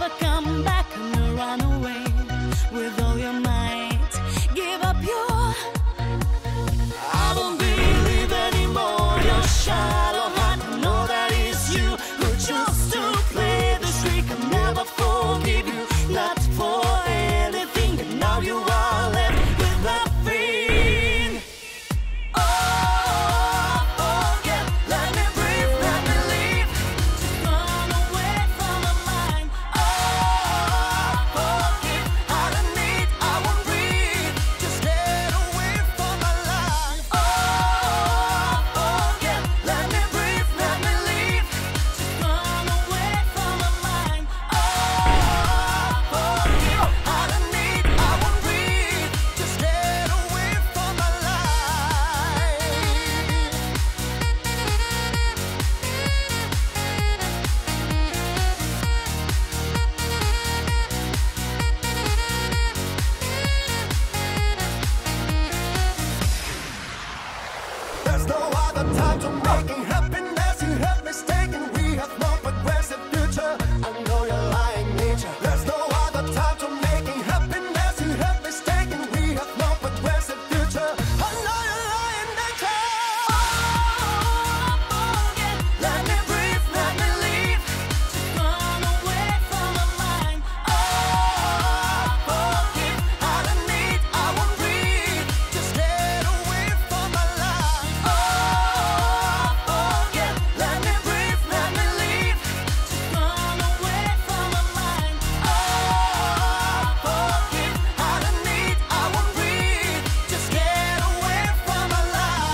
never come back and run away with all your might. Give up your, I don't believe anymore. Your shallow heart, I know that it's you who chose to play this trick. I'll never forgive you, not for anything. And now you are left with nothing. Oh, forget, let me breathe, let me leave. Just run away from my mind. Oh, forgive, I don't need, I won't breathe. Just get away from my life. Oh, forget, let me breathe, let me leave. Just run away from my mind. Oh, forgive, I don't need, I won't breathe. Just get away from my life. There's no other time to making happiness. You have mistaken. We have no progressive future. I know you're lying nature. There's no other time to making happiness. You have mistaken. We have no progressive future. I know you're lying nature. Oh, forget, let me breathe, let me leave. Just run away from my mind. Oh, forgive, I don't need, I won't breathe. Just get away from my life. Oh, forget, let me breathe, let me leave. Just run away from my mind. Oh, forgive, I don't need, I won't breathe. Just get away from my life.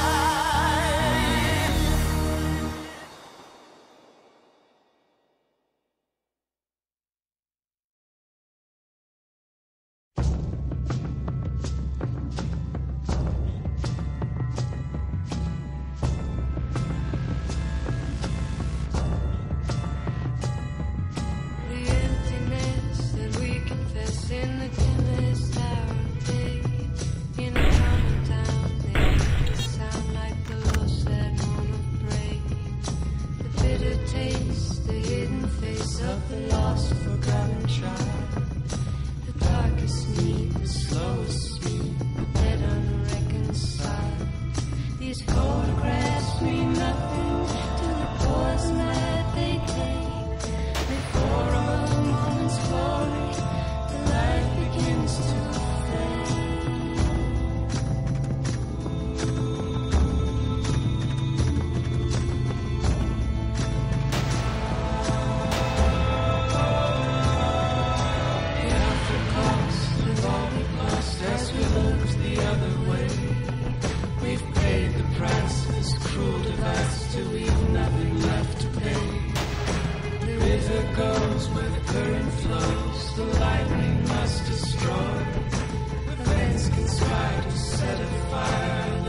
The emptiness that we confess in the dimmest hour of day. In a tiny town, they make it sound like the lost that moan of prey. The bitter taste, the hidden face of the lost, forgotten child. The darkest need, the slowest speed, the dead unreconciled. These photographs mean nothing to the poison that they take. Before a moment's glory, the light begins to fade. The aftercosts have all been lost as we looked the other way. We've paid the price of this cruel device till we've nothing left to pay. The river goes where the current flows, the lightning must destroy. The fence conspire to set a fire.